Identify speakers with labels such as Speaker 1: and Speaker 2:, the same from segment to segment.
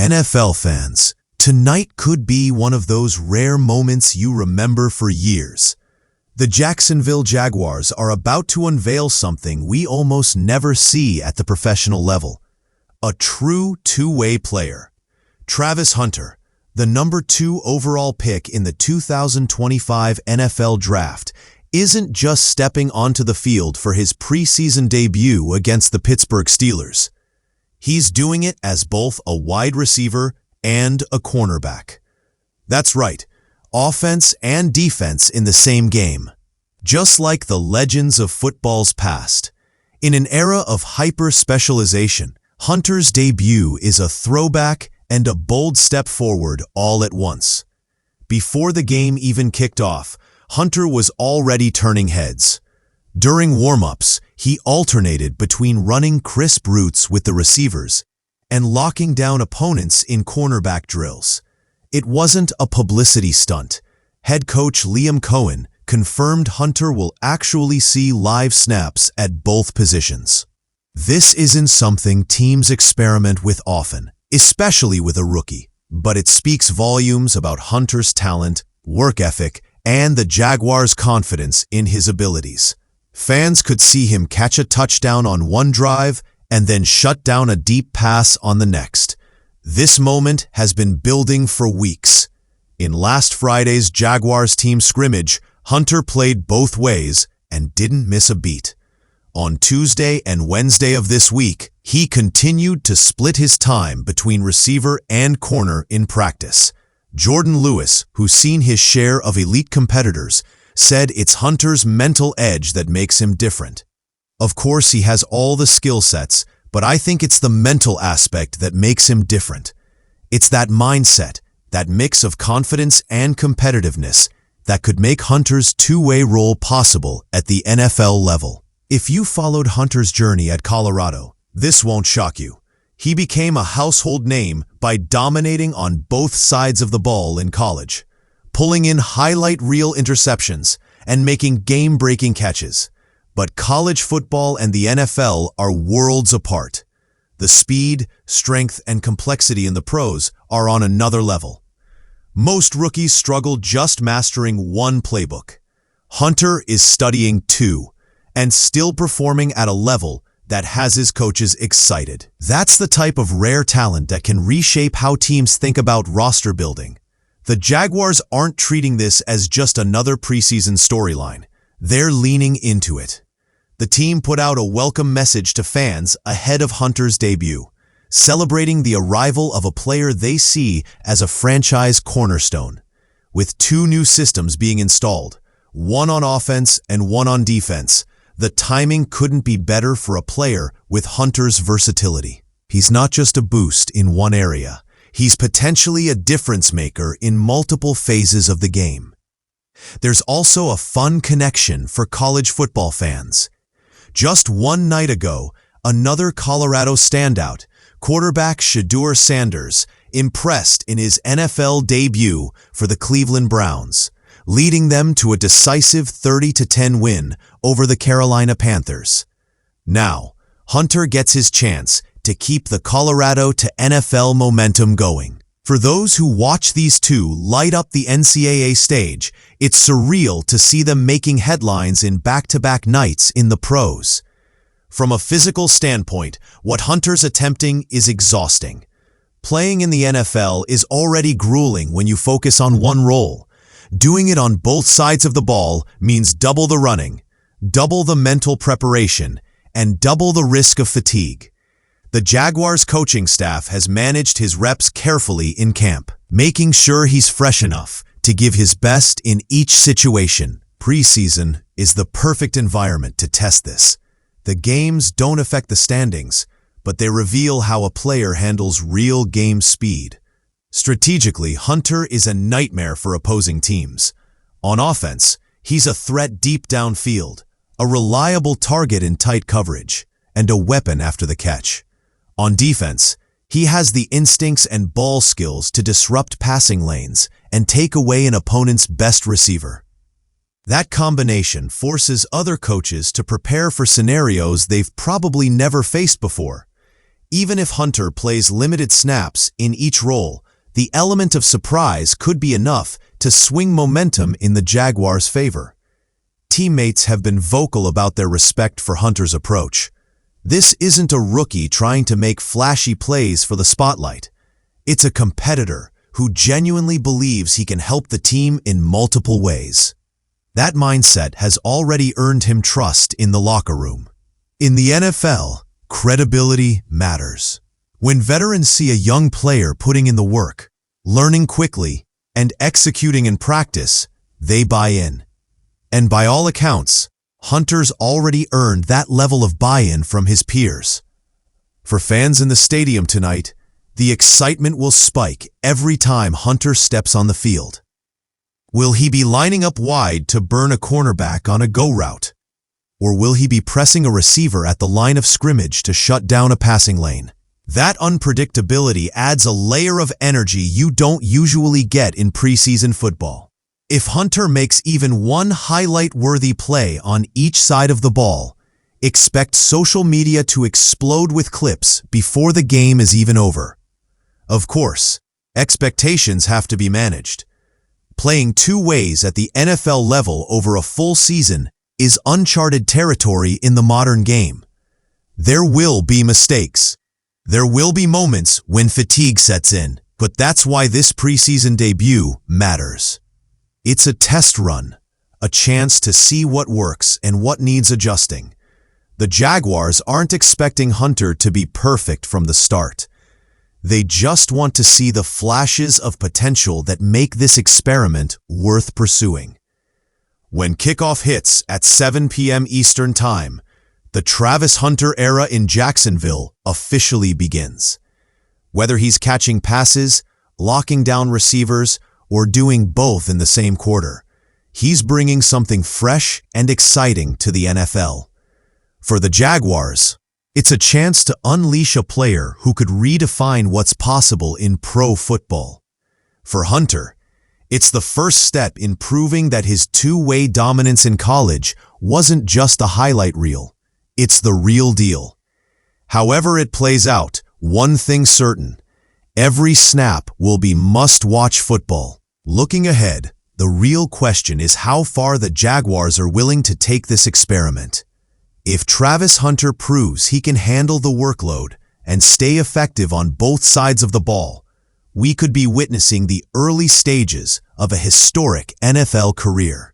Speaker 1: NFL fans, tonight could be one of those rare moments you remember for years. The Jacksonville Jaguars are about to unveil something we almost never see at the professional level. A true two-way player. Travis Hunter, the number 2 overall pick in the 2025 NFL Draft, isn't just stepping onto the field for his preseason debut against the Pittsburgh Steelers. He's doing it as both a wide receiver and a cornerback. That's right, offense and defense in the same game. Just like the legends of football's past. In an era of hyper-specialization, Hunter's debut is a throwback and a bold step forward all at once. Before the game even kicked off, Hunter was already turning heads. During warmups, he alternated between running crisp routes with the receivers and locking down opponents in cornerback drills. It wasn't a publicity stunt. Head coach Liam Coen confirmed Hunter will actually see live snaps at both positions. This isn't something teams experiment with often, especially with a rookie, but it speaks volumes about Hunter's talent, work ethic, and the Jaguars' confidence in his abilities. Fans could see him catch a touchdown on one drive and then shut down a deep pass on the next. This moment has been building for weeks. In last Friday's Jaguars team scrimmage, Hunter played both ways and didn't miss a beat. On Tuesday and Wednesday of this week, he continued to split his time between receiver and corner in practice. Jordan Lewis, who's seen his share of elite competitors, said it's Hunter's mental edge that makes him different. Of course, he has all the skill sets, but I think it's the mental aspect that makes him different. It's that mindset, that mix of confidence and competitiveness, that could make Hunter's two-way role possible at the NFL level. If you followed Hunter's journey at Colorado, this won't shock you. He became a household name by dominating on both sides of the ball in college, pulling in highlight reel interceptions and making game-breaking catches. But college football and the NFL are worlds apart. The speed, strength, and complexity in the pros are on another level. Most rookies struggle just mastering one playbook. Hunter is studying two, and still performing at a level that has his coaches excited. That's the type of rare talent that can reshape how teams think about roster building. The Jaguars aren't treating this as just another preseason storyline. They're leaning into it. The team put out a welcome message to fans ahead of Hunter's debut, celebrating the arrival of a player they see as a franchise cornerstone. With 2 new systems being installed, one on offense and one on defense, the timing couldn't be better for a player with Hunter's versatility. He's not just a boost in one area. He's potentially a difference maker in multiple phases of the game. There's also a fun connection for college football fans. Just one night ago, another Colorado standout, quarterback Shedeur Sanders, impressed in his NFL debut for the Cleveland Browns, leading them to a decisive 30-10 win over the Carolina Panthers. Now, Hunter gets his chance to keep the Colorado to NFL momentum going. For those who watch these two light up the NCAA stage, it's surreal to see them making headlines in back-to-back nights in the pros. From a physical standpoint, what Hunter's attempting is exhausting. Playing in the NFL is already grueling when you focus on one role. Doing it on both sides of the ball means double the running, double the mental preparation, and double the risk of fatigue. The Jaguars coaching staff has managed his reps carefully in camp, making sure he's fresh enough to give his best in each situation. Preseason is the perfect environment to test this. The games don't affect the standings, but they reveal how a player handles real game speed. Strategically, Hunter is a nightmare for opposing teams. On offense, he's a threat deep downfield, a reliable target in tight coverage, and a weapon after the catch. On defense, he has the instincts and ball skills to disrupt passing lanes and take away an opponent's best receiver. That combination forces other coaches to prepare for scenarios they've probably never faced before. Even if Hunter plays limited snaps in each role, the element of surprise could be enough to swing momentum in the Jaguars' favor. Teammates have been vocal about their respect for Hunter's approach. This isn't a rookie trying to make flashy plays for the spotlight. It's a competitor who genuinely believes he can help the team in multiple ways. That mindset has already earned him trust in the locker room. In the NFL, credibility matters. When veterans see a young player putting in the work, learning quickly, and executing in practice, they buy in. And by all accounts, Hunter's already earned that level of buy-in from his peers. For fans in the stadium tonight, the excitement will spike every time Hunter steps on the field. Will he be lining up wide to burn a cornerback on a go route? Or will he be pressing a receiver at the line of scrimmage to shut down a passing lane? That unpredictability adds a layer of energy you don't usually get in preseason football. If Hunter makes even one highlight-worthy play on each side of the ball, expect social media to explode with clips before the game is even over. Of course, expectations have to be managed. Playing two ways at the NFL level over a full season is uncharted territory in the modern game. There will be mistakes. There will be moments when fatigue sets in, but that's why this preseason debut matters. It's a test run, a chance to see what works and what needs adjusting. The Jaguars aren't expecting Hunter to be perfect from the start. They just want to see the flashes of potential that make this experiment worth pursuing. When kickoff hits at 7 p.m. Eastern Time, the Travis Hunter era in Jacksonville officially begins. Whether he's catching passes, locking down receivers, or doing both in the same quarter, he's bringing something fresh and exciting to the NFL. For the Jaguars, it's a chance to unleash a player who could redefine what's possible in pro football. For Hunter, it's the first step in proving that his two-way dominance in college wasn't just a highlight reel. It's the real deal. However it plays out, one thing's certain: every snap will be must-watch football. Looking ahead, the real question is how far the Jaguars are willing to take this experiment. If Travis Hunter proves he can handle the workload and stay effective on both sides of the ball, we could be witnessing the early stages of a historic NFL career.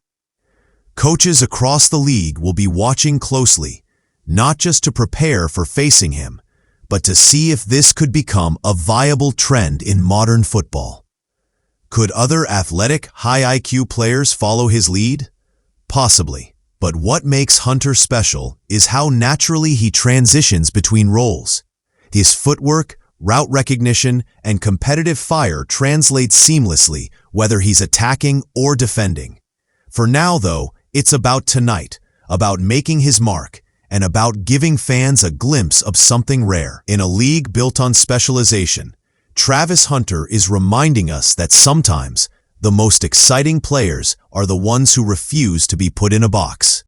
Speaker 1: Coaches across the league will be watching closely, not just to prepare for facing him, but to see if this could become a viable trend in modern football. Could other athletic, high IQ players follow his lead? Possibly. But what makes Hunter special is how naturally he transitions between roles. His footwork, route recognition, and competitive fire translate seamlessly, whether he's attacking or defending. For now, though, it's about tonight, about making his mark, and about giving fans a glimpse of something rare. In a league built on specialization, Travis Hunter is reminding us that sometimes the most exciting players are the ones who refuse to be put in a box.